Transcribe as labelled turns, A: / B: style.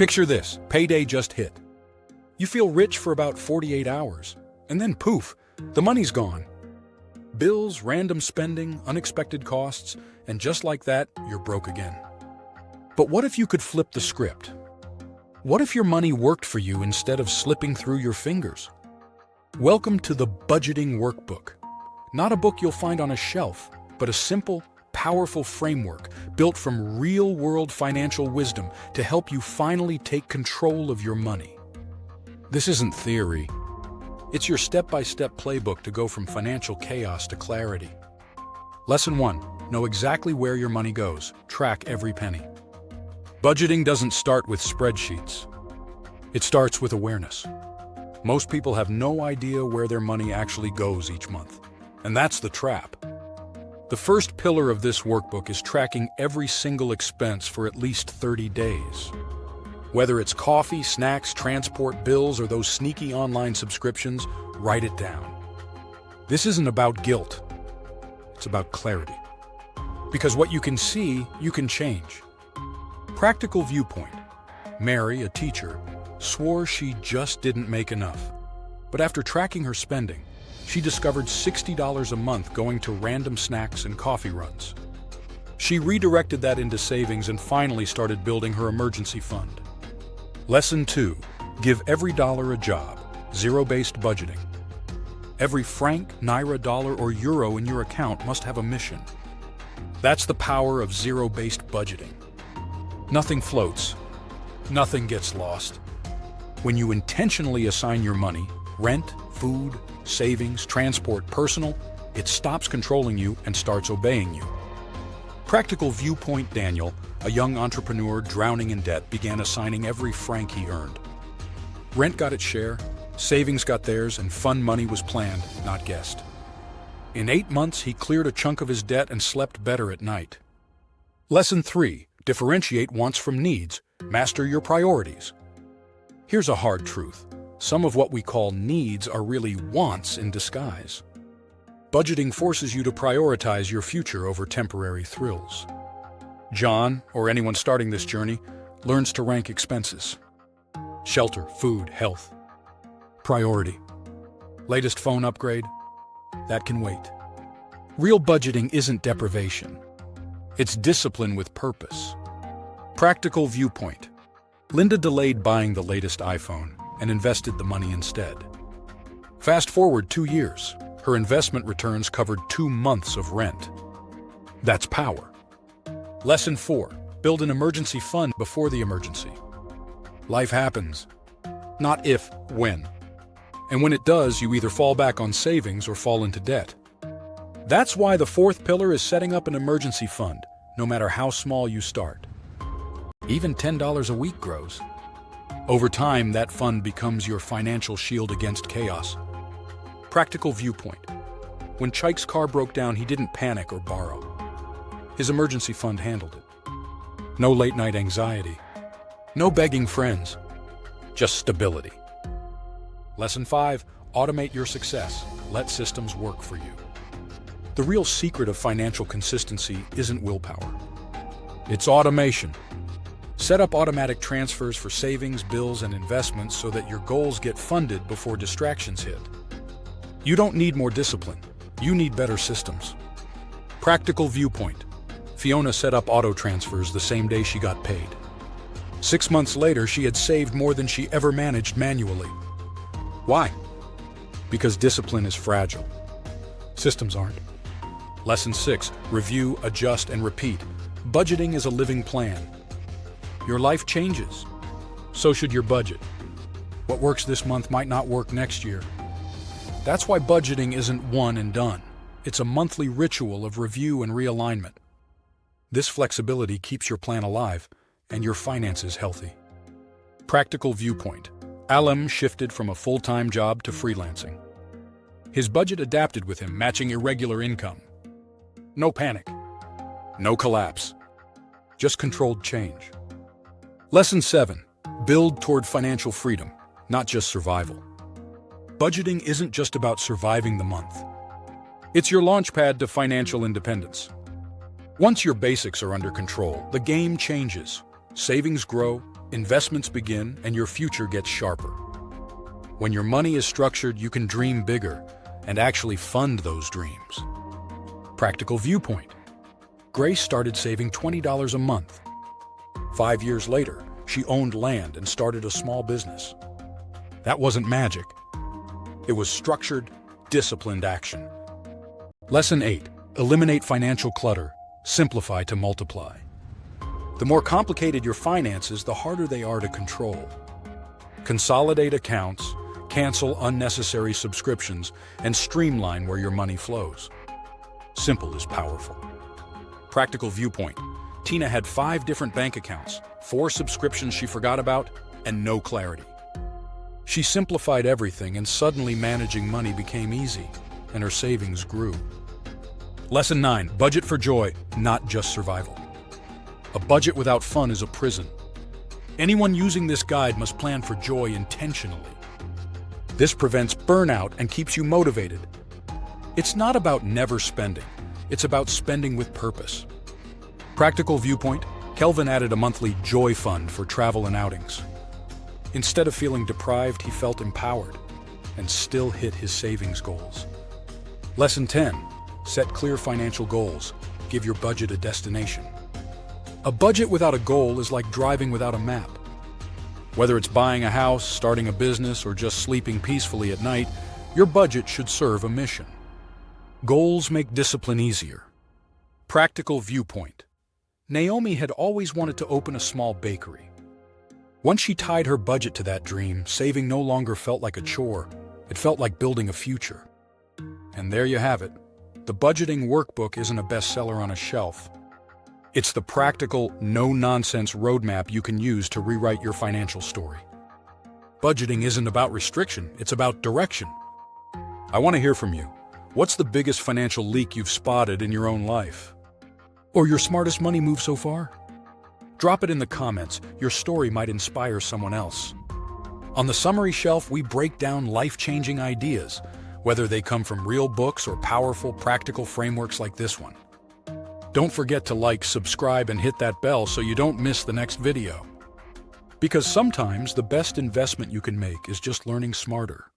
A: Picture this, payday just hit. You feel rich for about 48 hours, and then poof, the money's gone. Bills, random spending, unexpected costs, and just like that, you're broke again. But what if you could flip the script? What if your money worked for you instead of slipping through your fingers? Welcome to the Budgeting Workbook. Not a book you'll find on a shelf, but a simple, powerful framework built from real-world financial wisdom to help you finally take control of your money. This isn't theory. It's your step-by-step playbook to go from financial chaos to clarity. Lesson 1. Know exactly where your money goes. Track every penny. Budgeting doesn't start with spreadsheets. It starts with awareness. Most people have no idea where their money actually goes each month. And that's the trap. The first pillar of this workbook is tracking every single expense for at least 30 days. Whether it's coffee, snacks, transport, bills, or those sneaky online subscriptions, write it down. This isn't about guilt. It's about clarity. Because what you can see, you can change. Practical viewpoint. Mary, a teacher, swore she just didn't make enough. But after tracking her spending, she discovered $60 a month going to random snacks and coffee runs. She redirected that into savings and finally started building her emergency fund. Lesson 2. Give every dollar a job. Zero-based budgeting. Every franc, naira, dollar, or euro in your account must have a mission. That's the power of zero-based budgeting. Nothing floats. Nothing gets lost. When you intentionally assign your money, rent, food, savings, transport, personal, it stops controlling you and starts obeying you. Practical viewpoint. Daniel, a young entrepreneur drowning in debt, began assigning every franc he earned. Rent got its share, savings got theirs, and fun money was planned, not guessed. In 8 months, he cleared a chunk of his debt and slept better at night. Lesson 3. Differentiate wants from needs. Master your priorities. Here's a hard truth. Some of what we call needs are really wants in disguise. Budgeting forces you to prioritize your future over temporary thrills. John, or anyone starting this journey, learns to rank expenses. Shelter, food, health. Priority. Latest phone upgrade? That can wait. Real budgeting isn't deprivation. It's discipline with purpose. Practical viewpoint. Linda delayed buying the latest iPhone and invested the money instead. Fast forward 2 years, her investment returns covered 2 months of rent. That's power. Lesson 4. Build an emergency fund before the emergency. Life happens. Not if, when. And when it does, you either fall back on savings or fall into debt. That's why the 4th pillar is setting up an emergency fund, no matter how small you start. Even $10 a week grows. Over time, that fund becomes your financial shield against chaos. Practical viewpoint. When Chike's car broke down, he didn't panic or borrow. His emergency fund handled it. No late-night anxiety. No begging friends. Just stability. Lesson 5. Automate your success. Let systems work for you. The real secret of financial consistency isn't willpower. It's automation. Set up automatic transfers for savings, bills, and investments so that your goals get funded before distractions hit. You don't need more discipline. You need better systems. Practical viewpoint. Fiona set up auto transfers the same day she got paid. 6 months later, she had saved more than she ever managed manually. Why? Because discipline is fragile. Systems aren't. Lesson 6. Review, adjust, and repeat. Budgeting is a living plan. Your life changes. So should your budget. What works this month might not work next year. That's why budgeting isn't one and done. It's a monthly ritual of review and realignment. This flexibility keeps your plan alive and your finances healthy. Practical viewpoint. Alam shifted from a full-time job to freelancing. His budget adapted with him, matching irregular income. No panic. No collapse. Just controlled change. Lesson 7. Build toward financial freedom, not just survival. Budgeting isn't just about surviving the month. It's your launchpad to financial independence. Once your basics are under control, the game changes. Savings grow, Investments begin and your future gets sharper. When your money is structured, you can dream bigger and actually fund those dreams. Practical viewpoint. Grace started saving $20 a month. 5 years later, she owned land and started a small business. That wasn't magic. It was structured, disciplined action. Lesson 8. Eliminate financial clutter. Simplify to multiply. The more complicated your finances, the harder they are to control. Consolidate accounts, cancel unnecessary subscriptions, and streamline where your money flows. Simple is powerful. Practical viewpoint. Tina had 5 different bank accounts, 4 subscriptions she forgot about, and no clarity. She simplified everything, and suddenly managing money became easy, and her savings grew. Lesson 9. Budget for joy, not just survival. A budget without fun is a prison. Anyone using this guide must plan for joy intentionally. This prevents burnout and keeps you motivated. It's not about never spending. It's about spending with purpose. Practical viewpoint. Kelvin added a monthly joy fund for travel and outings. Instead of feeling deprived, he felt empowered and still hit his savings goals. Lesson 10. Set clear financial goals. Give your budget a destination. A budget without a goal is like driving without a map. Whether it's buying a house, starting a business, or just sleeping peacefully at night, your budget should serve a mission. Goals make discipline easier. Practical viewpoint. Naomi had always wanted to open a small bakery. Once she tied her budget to that dream, saving no longer felt like a chore. It felt like building a future. And there you have it. The Budgeting Workbook isn't a bestseller on a shelf. It's the practical, no-nonsense roadmap you can use to rewrite your financial story. Budgeting isn't about restriction, it's about direction. I want to hear from you. What's the biggest financial leak you've spotted in your own life? Or your smartest money move so far? Drop it in the comments. Your story might inspire someone else. On the summary shelf, we break down life-changing ideas, whether they come from real books or powerful, practical frameworks like this one. Don't forget to like, subscribe, and hit that bell so you don't miss the next video. Because sometimes the best investment you can make is just learning smarter.